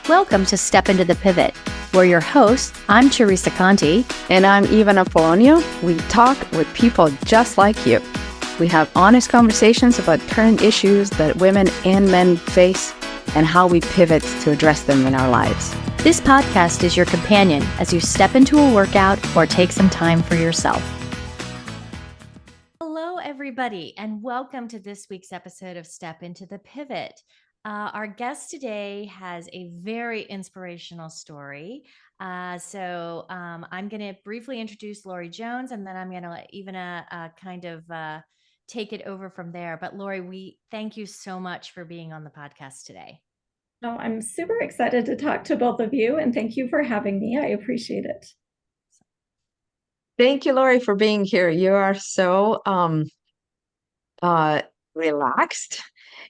Welcome to Step Into the Pivot. We're your hosts. I'm Teresa Conti. And I'm Ivana Polonio. We talk with people just like you. We have honest conversations about current issues that women and men face and how we pivot to address them in our lives. This podcast is your companion as you step into a workout or take some time for yourself. Hello, everybody, and welcome to this week's episode of Step Into the Pivot. Our guest today has a very inspirational story. So I'm going to briefly introduce Lorie Jones, and then I'm going to let Ivana take it over from there. But Lorie, we thank you so much for being on the podcast today. Oh, I'm super excited to talk to both of you, and thank you for having me. I appreciate it. Thank you, Lorie, for being here. You are so relaxed.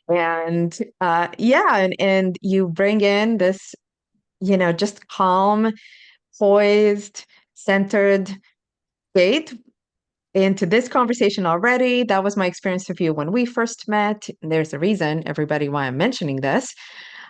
And and you bring in this, just calm, poised, centered state into this conversation already. That was my experience with you when we first met. There's a reason, everybody, why I'm mentioning this.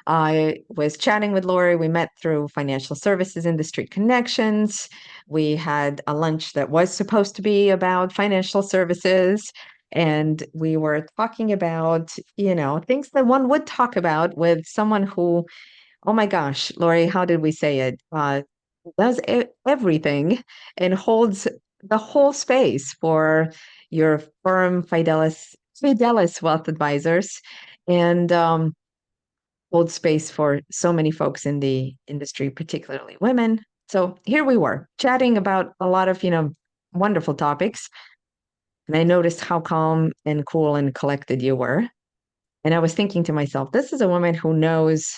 I was chatting with Lorie. We met through financial services industry connections. We had a lunch that was supposed to be about financial services. And we were talking about, things that one would talk about with someone who, oh my gosh, Lorie, how did we say it? Does everything and holds the whole space for your firm, Fidelis Wealth Advisors, and hold space for so many folks in the industry, particularly women. So here we were chatting about a lot of, wonderful topics. And I noticed how calm and cool and collected you were. And I was thinking to myself, this is a woman who knows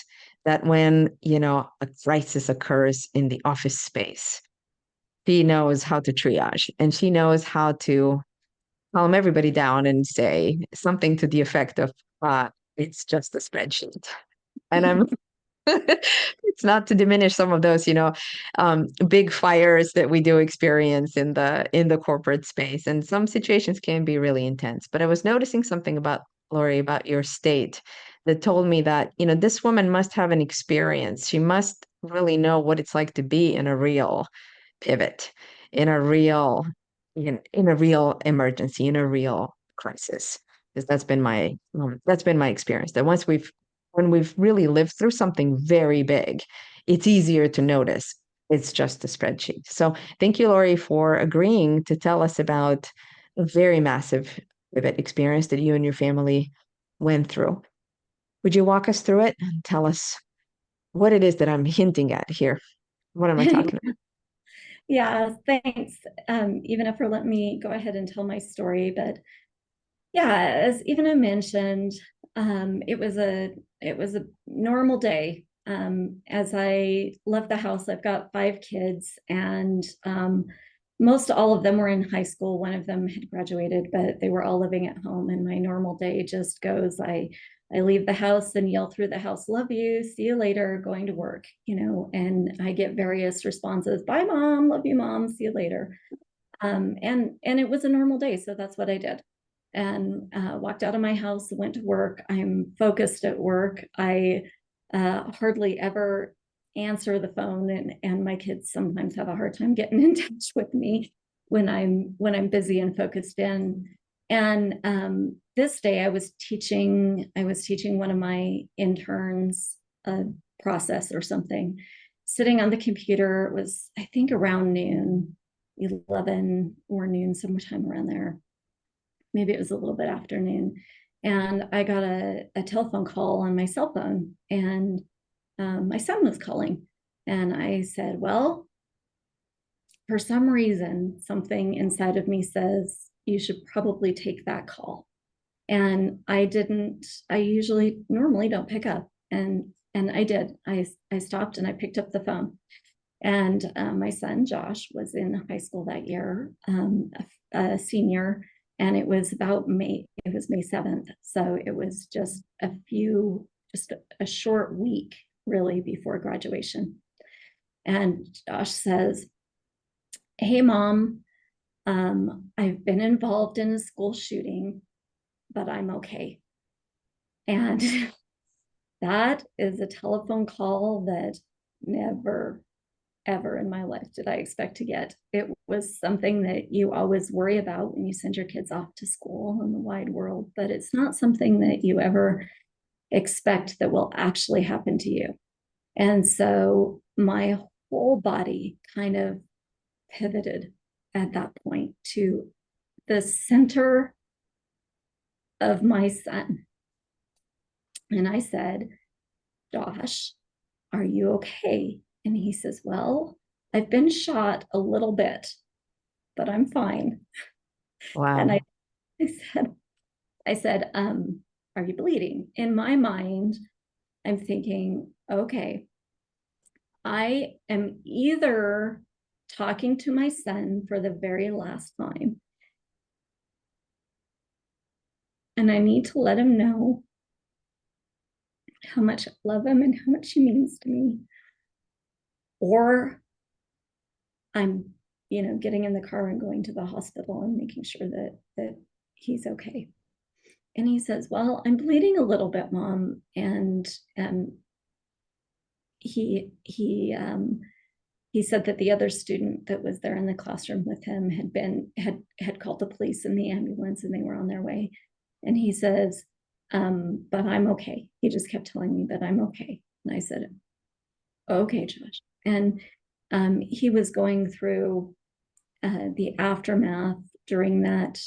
that when, a crisis occurs in the office space, she knows how to triage and she knows how to calm everybody down and say something to the effect of, it's just a spreadsheet. And I'm it's not to diminish some of those, big fires that we do experience in the corporate space. And some situations can be really intense. But I was noticing something about Lorie, about your state, that told me that, this woman must have an experience. She must really know what it's like to be in a real pivot, in a real, in a real emergency, in a real crisis. Because that's been my experience. That when we've really lived through something very big, it's easier to notice it's just a spreadsheet. So thank you, Lorie, for agreeing to tell us about a very massive pivot experience that you and your family went through. Would you walk us through it and tell us what it is that I'm hinting at here? What am I talking about? Yeah, thanks, Ivana, for letting me go ahead and tell my story. But yeah, as Ivana mentioned, it was a normal day. As I left the house, I've got 5 kids, and most all of them were in high school. One of them had graduated, but they were all living at home. And my normal day just goes, I leave the house and yell through the house, "Love you, see you later," going to work, and I get various responses. "Bye, mom, love you, mom, see you later." And it was a normal day. So that's what I did. And walked out of my house, went to work. I'm focused at work. I hardly ever answer the phone, and my kids sometimes have a hard time getting in touch with me when I'm busy and focused in. And this day I was teaching one of my interns a process or something, sitting on the computer. It was, I think, around noon, 11 or noon, sometime around there. Maybe it was a little bit afternoon. And I got a telephone call on my cell phone, and my son was calling. And I said, well, for some reason, something inside of me says you should probably take that call. And I didn't. I normally don't pick up. And I did. I stopped and I picked up the phone. And my son, Josh, was in high school that year, a senior. And it was about May 7th. So it was just a short week, really, before graduation. And Josh says, "Hey, Mom, I've been involved in a school shooting, but I'm okay." And That is a telephone call that never, ever in my life did I expect to get. It was something that you always worry about when you send your kids off to school in the wide world, but it's not something that you ever expect that will actually happen to you. And so my whole body kind of pivoted at that point to the center of my son. And I said, Josh, are you okay? And he says, well, I've been shot a little bit, but I'm fine. And Wow. I said, are you bleeding? In my mind, I'm thinking, okay, I am either talking to my son for the very last time, and I need to let him know how much I love him and how much he means to me, or I'm, getting in the car and going to the hospital and making sure that he's okay. And he says, well, I'm bleeding a little bit, Mom. And he said that the other student that was there in the classroom with him had called the police and the ambulance, and they were on their way. And he says, but I'm okay. He just kept telling me that I'm okay. And I said, okay, Josh. And he was going through the aftermath during that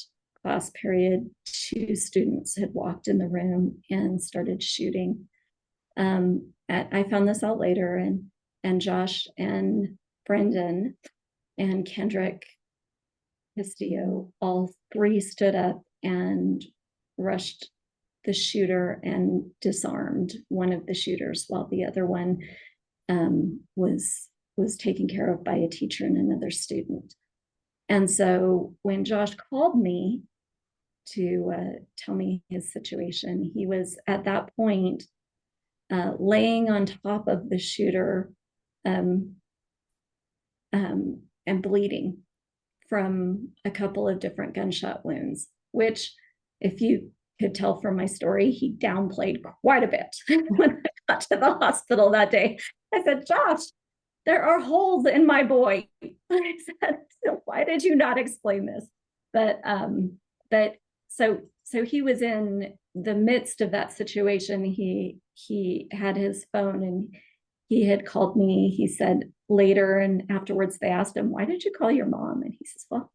class period. 2 students had walked in the room and started shooting. I found this out later, and Josh and Brendan and Kendrick Castillo, all 3 stood up and rushed the shooter and disarmed one of the shooters, while the other one was taken care of by a teacher and another student. And so when Josh called me to tell me his situation, he was at that point laying on top of the shooter and bleeding from a couple of different gunshot wounds, which, if you could tell from my story, he downplayed quite a bit when I got to the hospital that day. I said, Josh, there are holes in my boy. I said, so why did you not explain this? But so he was in the midst of that situation. He had his phone, and he had called me. He said later, and afterwards they asked him, why did you call your mom? And he says, well,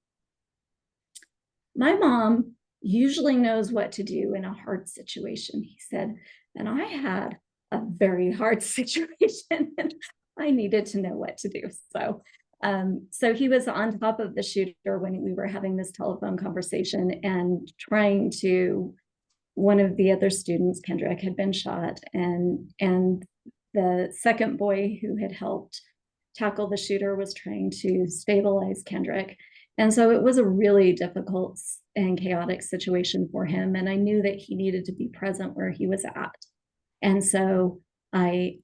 my mom usually knows what to do in a hard situation, he said, and I had a very hard situation and I needed to know what to do. So he was on top of the shooter when we were having this telephone conversation and trying to, one of the other students, Kendrick, had been shot, and the second boy who had helped tackle the shooter was trying to stabilize Kendrick. And so it was a really difficult and chaotic situation for him. And I knew that he needed to be present where he was at. And so I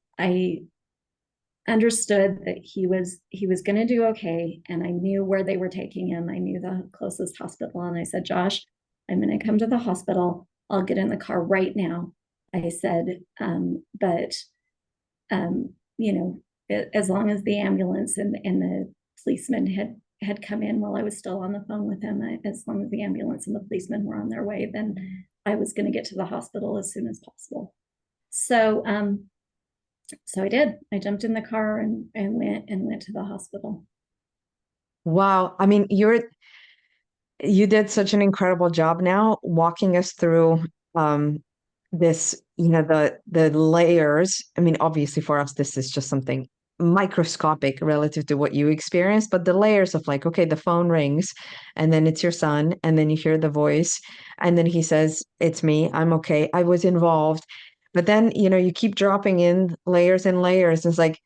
understood that he was going to do okay. And I knew where they were taking him. I knew the closest hospital. And I said, Josh, I'm going to come to the hospital. I'll get in the car right now. I said, but as long as the ambulance and the policeman had come in while I was still on the phone with him, as long as the ambulance and the policemen were on their way, then I was going to get to the hospital as soon as possible. So I did. I jumped in the car and went to the hospital. Wow. I mean, you did such an incredible job now walking us through this, the layers. I mean, obviously for us, this is just something microscopic relative to what you experienced, but the layers of like, okay, the phone rings and then it's your son, and then you hear the voice, and then he says, it's me, I'm okay, I was involved. But then, you keep dropping in layers and layers. It's like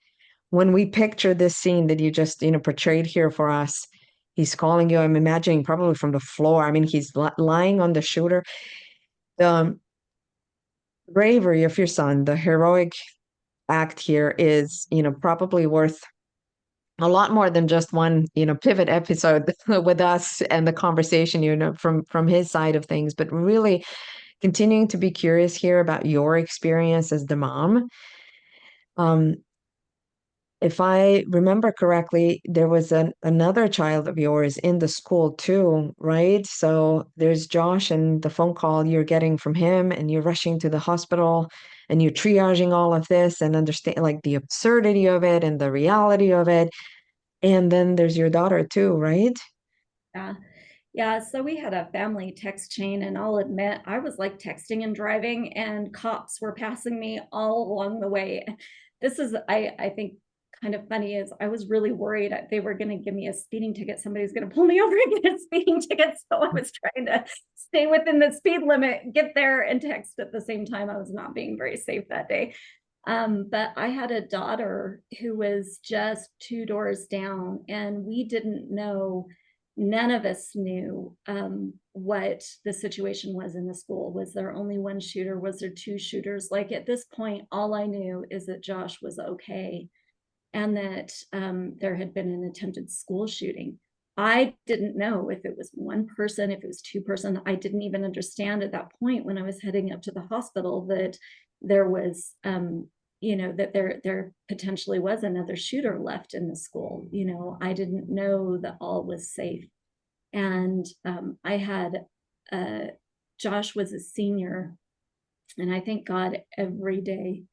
when we picture this scene that you just, portrayed here for us, he's calling you, I'm imagining probably from the floor. I mean, he's lying on the shooter. The bravery of your son, the heroic act here is, probably worth a lot more than just one, pivot episode with us and the conversation, from his side of things, but really continuing to be curious here about your experience as the mom. If I remember correctly, there was another child of yours in the school too, right? So there's Josh and the phone call you're getting from him, and you're rushing to the hospital and you're triaging all of this and understand like the absurdity of it and the reality of it. And then there's your daughter too, right? Yeah. Yeah, so we had a family text chain, and I'll admit I was like texting and driving, and cops were passing me all along the way. This is, I think, kind of funny is I was really worried they were going to give me a speeding ticket. Somebody was going to pull me over and get a speeding ticket. So I was trying to stay within the speed limit, get there, and text at the same time. I was not being very safe that day. But I had a daughter who was just 2 doors down, and we didn't know, none of us knew what the situation was in the school. Was there only one shooter? Was there two shooters? Like at this point, all I knew is that Josh was okay, and that there had been an attempted school shooting. I didn't know if it was one person, if it was two-person. I didn't even understand at that point when I was heading up to the hospital that there was, that there potentially was another shooter left in the school. I didn't know that all was safe. And I had, Josh was a senior, and I thank God every day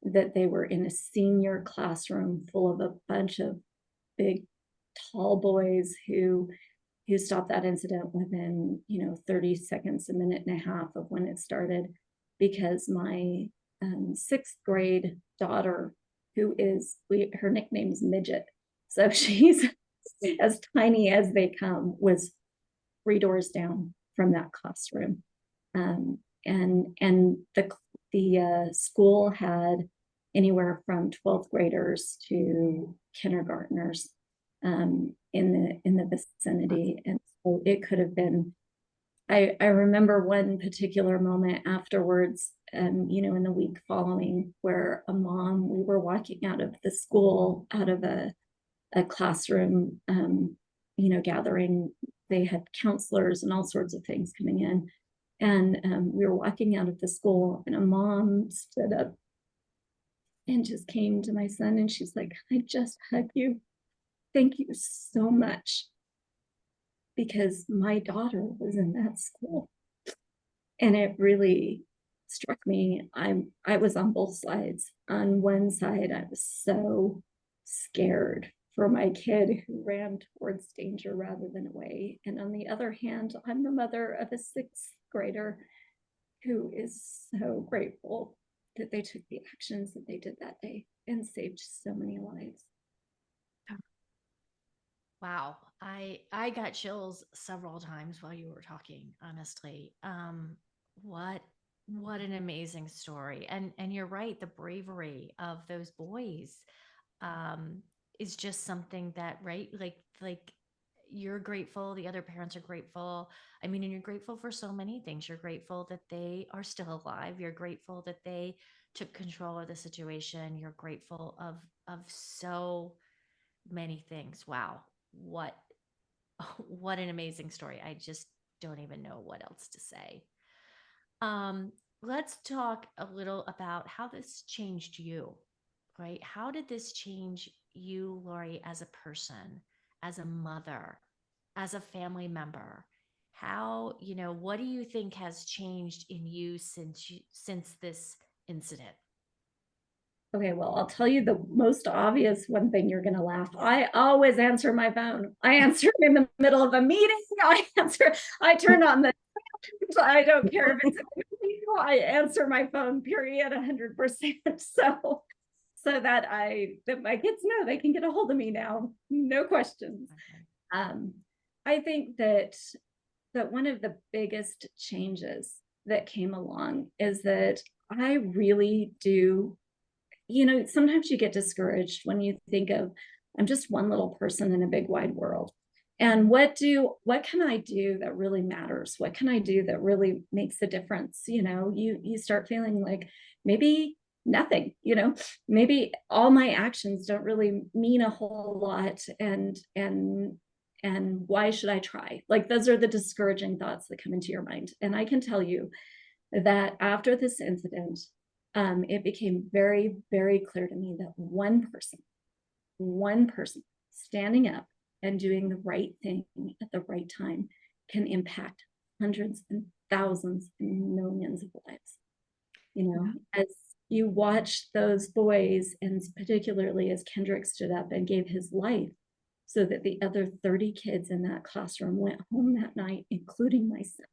that they were in a senior classroom full of a bunch of big, tall boys who stopped that incident within 30 seconds, a minute and a half of when it started, because my sixth grade daughter, who is, her nickname is Midget, so she's as tiny as they come, was 3 doors down from that classroom. And the school had anywhere from 12th graders to kindergartners in the vicinity, and so it could have been. I remember one particular moment afterwards, in the week following, where we were walking out of the school, out of a classroom, gathering. They had counselors and all sorts of things coming in. And we were walking out of the school, and a mom stood up and just came to my son, and she's like, "I just hugged you. Thank you so much." Because my daughter was in that school. And it really struck me. I was on both sides. On one side, I was so scared for my kid who ran towards danger rather than away. And on the other hand, I'm the mother of a sixth grader who is so grateful that they took the actions that they did that day and saved so many lives. Wow. I got chills several times while you were talking, honestly. What an amazing story. And you're right, the bravery of those boys um is just something that, right? Like you're grateful, the other parents are grateful. I mean, and you're grateful for so many things. You're grateful that they are still alive. You're grateful that they took control of the situation. You're grateful of so many things. Wow. What what an amazing story. I just don't even know what else to say. Um, let's talk a little about how this changed you, right? How did this change you, Lorie, as a person, as a mother, as a family member? How, what do you think has changed in you since this incident? Okay, well, I'll tell you the most obvious one thing. You're going to laugh. I always answer my phone. I answer in the middle of a meeting. I turn on the, I don't care if it's, I answer my phone, period, 100%. So that my kids know they can get a hold of me now. No questions. I think that one of the biggest changes that came along is that I really do, sometimes you get discouraged when you think of, I'm just one little person in a big wide world. And what can I do that really matters? What can I do that really makes a difference? You start feeling like maybe nothing, maybe all my actions don't really mean a whole lot. And why should I try? Like, those are the discouraging thoughts that come into your mind. And I can tell you that after this incident, it became very, very clear to me that one person standing up and doing the right thing at the right time can impact hundreds and thousands and millions of lives. You know, as you watch those boys, and particularly as Kendrick stood up and gave his life so that the other 30 kids in that classroom went home that night, including my son,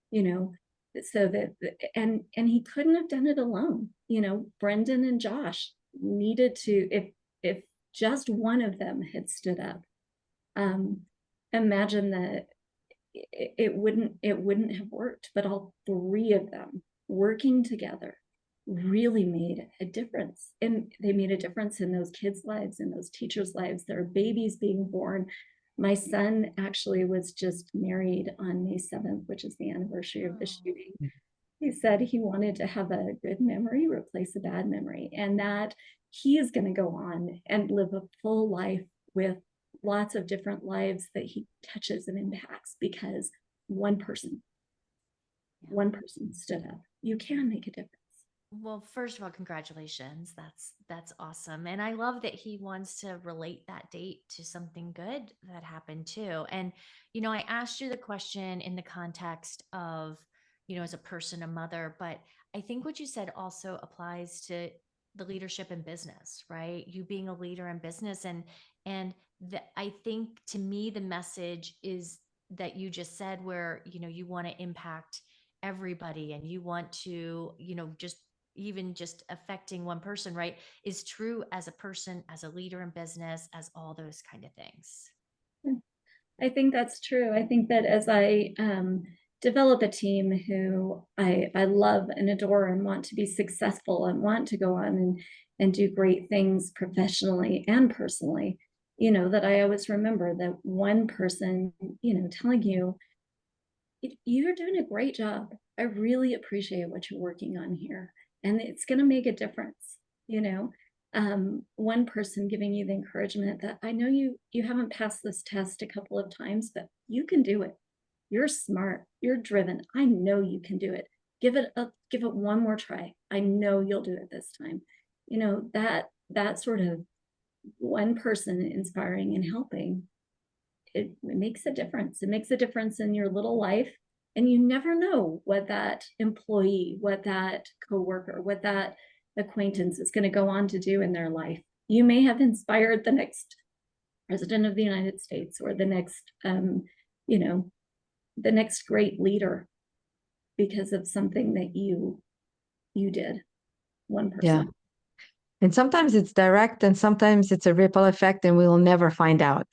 you know, so that, and he couldn't have done it alone. You know, Brendan and Josh needed to, if just one of them had stood up, imagine that it wouldn't have worked. But all three of them working together really made a difference. And they made a difference in those kids' lives, in those teachers' lives. There are babies being born. My son actually was just married on May 7th, which is the anniversary of the shooting. He said he wanted to have a good memory replace a bad memory, and that he is going to go on and live a full life with lots of different lives that he touches and impacts because one person stood up. You can make a difference. Well, first of all, congratulations. That's awesome. And I love that he wants to relate that date to something good that happened too. And I asked you the question in the context of, as a person, a mother, but I think what you said also applies to the leadership in business, right? You being a leader in business, and I think to me the message is that you just said, where you want to impact everybody, and you want to just even just affecting one person, right, is true as a person, as a leader in business, as all those kind of things. I think that's true. I think that as I develop a team who I love and adore and want to be successful and want to go on and do great things professionally and personally, that I always remember that one person, telling you, you're doing a great job. I really appreciate what you're working on here. And it's going to make a difference, one person giving you the encouragement that I know you haven't passed this test a couple of times, but you can do it. You're smart. You're driven. I know you can do it. Give it one more try. I know you'll do it this time. That sort of one person inspiring and helping, it makes a difference. It makes a difference in your little life. And you never know what that employee, what that coworker, what that acquaintance is going to go on to do in their life. You may have inspired the next president of the United States, or the next, the next great leader, because of something that you did. One person. Yeah. And sometimes it's direct, and sometimes it's a ripple effect, and we will never find out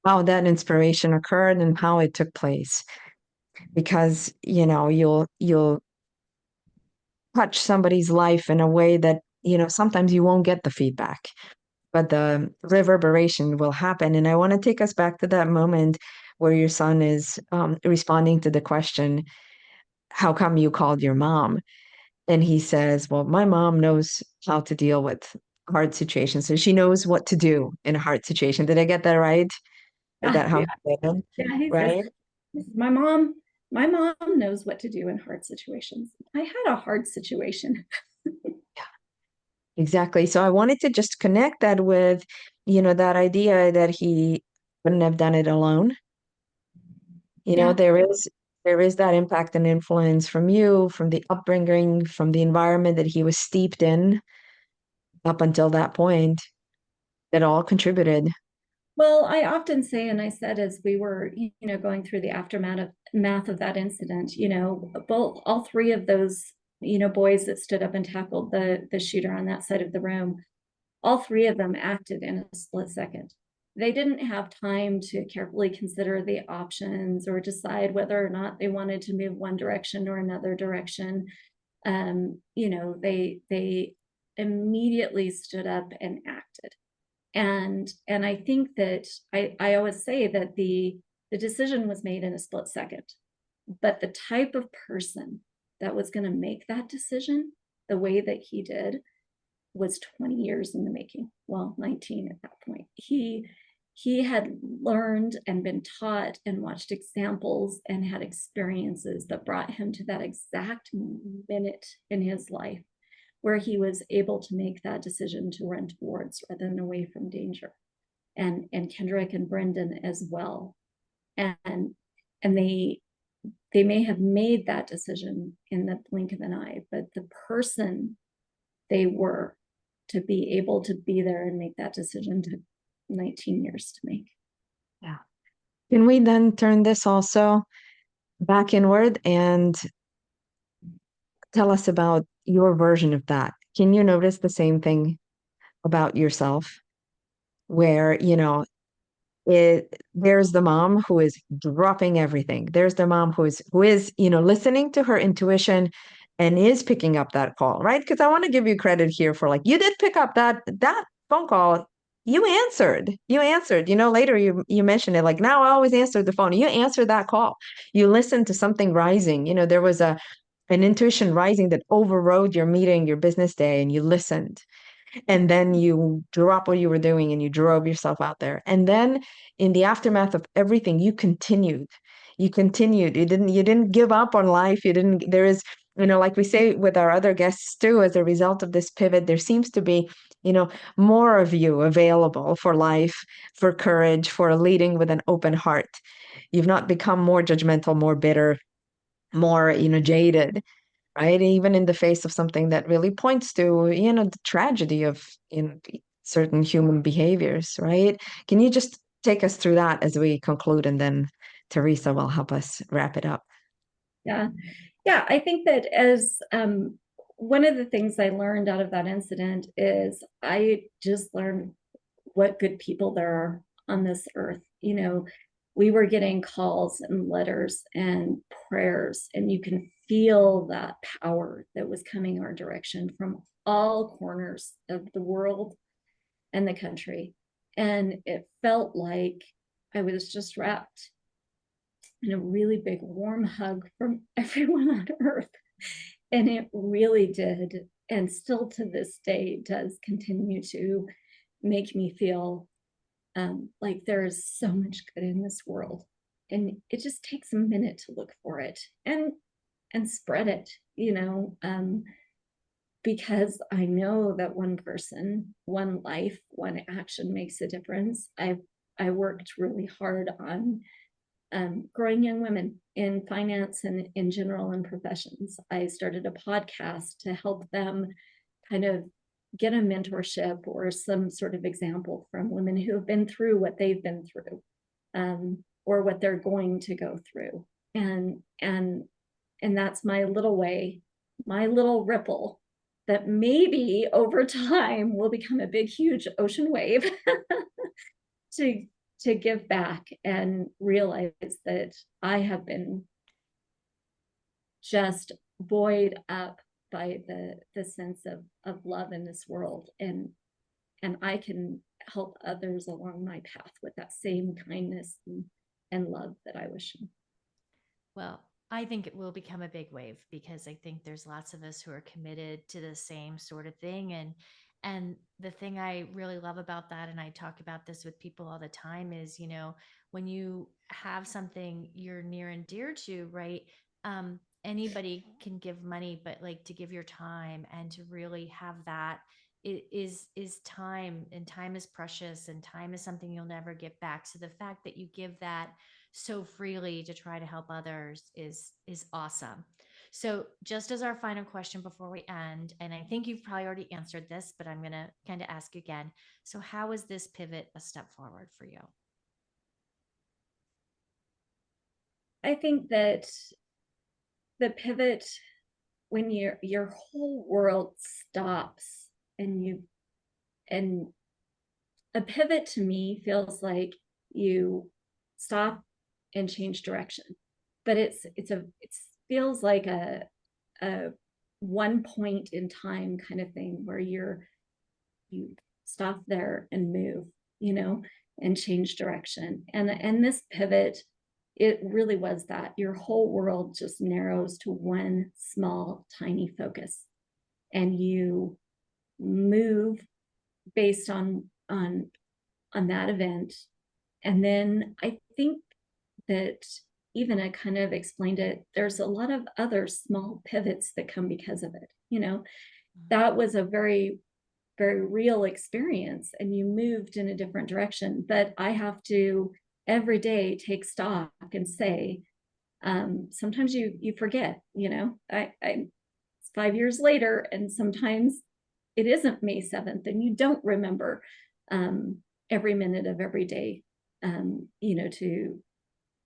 how that inspiration occurred and how it took place. Because, you'll touch somebody's life in a way that, sometimes you won't get the feedback, but the reverberation will happen. And I want to take us back to that moment where your son is responding to the question, how come you called your mom? And he says, well, my mom knows how to deal with hard situations. So she knows what to do in a hard situation. Did I get that right? Is that how Yeah. he said it? Yeah, he Right? says, my mom knows what to do in hard situations. I had a hard situation. Exactly. So I wanted to just connect that with, that idea that he wouldn't have done it alone. Yeah. There is that impact and influence from you, from the upbringing, from the environment that he was steeped in up until that point, that all contributed. Well, I often say, and I said as we were, going through the aftermath of that incident, all three of those, boys that stood up and tackled the shooter on that side of the room, all three of them acted in a split second. They didn't have time to carefully consider the options or decide whether or not they wanted to move one direction or another direction. They immediately stood up and acted. And I think that I always say that the decision was made in a split second, but the type of person that was going to make that decision the way that he did was 20 years in the making. Well, 19 at that point. He he had learned and been taught and watched examples and had experiences that brought him to that exact minute in his life where he was able to make that decision to run towards rather than away from danger. And Kendrick and Brendan as well. And they may have made that decision in the blink of an eye, but the person they were to be able to be there and make that decision took 19 years to make. Yeah. Can we then turn this also back inward and tell us about your version of that? Can you notice the same thing about yourself where, there's the mom who is dropping everything. There's the mom who is listening to her intuition and is picking up that call, right? Because I want to give you credit here for like you did pick up that phone call. You answered. Later you mentioned it like now I always answer the phone. You answered that call. You listened to something rising. There was an intuition rising that overrode your meeting, your business day, and you listened. And then you drop what you were doing and you drove yourself out there. And then in the aftermath of everything, you didn't give up on life. There is, like we say with our other guests too, as a result of this pivot, there seems to be, more of you available for life, for courage, for leading with an open heart. You've not become more judgmental, more bitter, more, jaded, right? Even in the face of something that really points to, the tragedy of certain human behaviors, right? Can you just take us through that as we conclude, and then Teresa will help us wrap it up? Yeah. Yeah. I think that as one of the things I learned out of that incident is I just learned what good people there are on this earth. We were getting calls and letters and prayers, and you can feel that power that was coming our direction from all corners of the world and the country. And it felt like I was just wrapped in a really big warm hug from everyone on earth. And it really did, and still to this day does continue to make me feel like there is so much good in this world, and it just takes a minute to look for it and spread it, because I know that one person, one life, one action makes a difference. I worked really hard on growing young women in finance and in general in professions. I started a podcast to help them kind of get a mentorship or some sort of example from women who have been through what they've been through, or what they're going to go through. And that's my little way, my little ripple that maybe over time will become a big, huge ocean wave to give back and realize that I have been just buoyed up by the sense of love in this world, and I can help others along my path with that same kindness and love that I was shown. Well, I think it will become a big wave because I think there's lots of us who are committed to the same sort of thing. And the thing I really love about that, and I talk about this with people all the time, is, when you have something you're near and dear to, right? Anybody can give money, but like to give your time and to really have that is time, and time is precious, and time is something you'll never get back. So the fact that you give that so freely to try to help others is awesome. So just as our final question before we end, and I think you've probably already answered this, but I'm going to kind of ask you again. So how is this pivot a step forward for you? I think that the pivot, when your whole world stops and a pivot to me feels like you stop and change direction, but it feels like a one point in time kind of thing where you stop there and move, and change direction. And this pivot, it really was that your whole world just narrows to one small tiny focus, and you move based on that event And then I think that even I kind of explained it, there's a lot of other small pivots that come because of it. That was a very, very real experience, and you moved in a different direction. But I have to every day take stock and say, sometimes you forget, it's 5 years later, and sometimes it isn't May 7th, and you don't remember every minute of every day,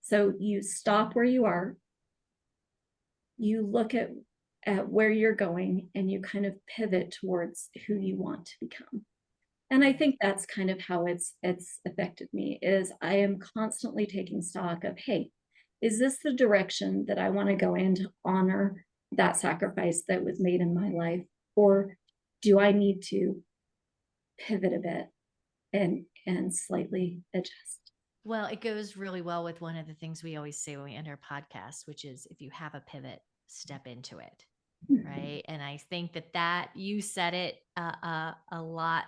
so you stop where you are, you look at where you're going, and you kind of pivot towards who you want to become. And I think that's kind of how it's affected me, is I am constantly taking stock of, hey, is this the direction that I want to go in to honor that sacrifice that was made in my life? Or do I need to pivot a bit and slightly adjust? Well, it goes really well with one of the things we always say when we end our podcast, which is if you have a pivot, step into it. Right. And I think that you said it a lot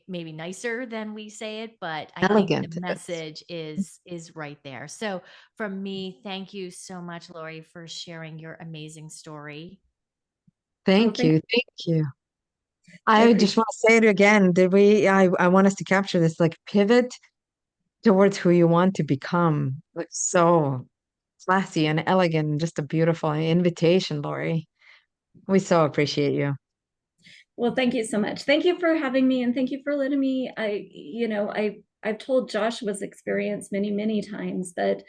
maybe nicer than we say it, but I think Elegant. the message is right there. So from me, thank you so much, Lorie, for sharing your amazing story. Thank you. Thank you. I just want to say it again. I want us to capture this, like, pivot towards who you want to become. Like, so classy and elegant, and just a beautiful invitation, Lorie. We so appreciate you. Well, thank you so much. Thank you for having me, and thank you for letting me. I've told Joshua's experience many, many times, but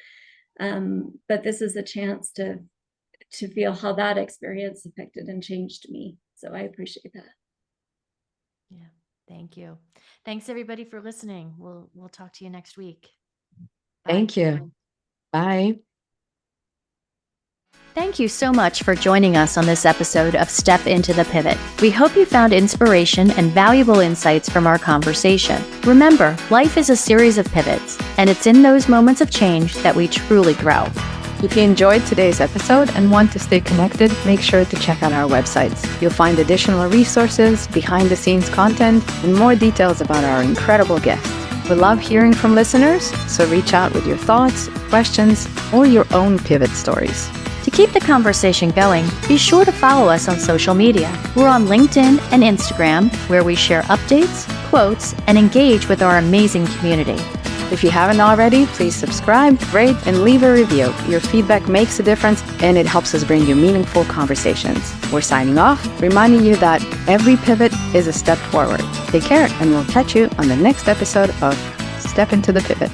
this is a chance to feel how that experience affected and changed me. So I appreciate that. Yeah, thank you. Thanks everybody for listening. We'll talk to you next week. Bye. Thank you. Bye. Thank you so much for joining us on this episode of Step Into the Pivot. We hope you found inspiration and valuable insights from our conversation. Remember, life is a series of pivots, and it's in those moments of change that we truly grow. If you enjoyed today's episode and want to stay connected, make sure to check out our websites. You'll find additional resources, behind-the-scenes content, and more details about our incredible guests. We love hearing from listeners, so reach out with your thoughts, questions, or your own pivot stories. To keep the conversation going, be sure to follow us on social media. We're on LinkedIn and Instagram, where we share updates, quotes, and engage with our amazing community. If you haven't already, please subscribe, rate, and leave a review. Your feedback makes a difference, and it helps us bring you meaningful conversations. We're signing off, reminding you that every pivot is a step forward. Take care, and we'll catch you on the next episode of Step Into the Pivot.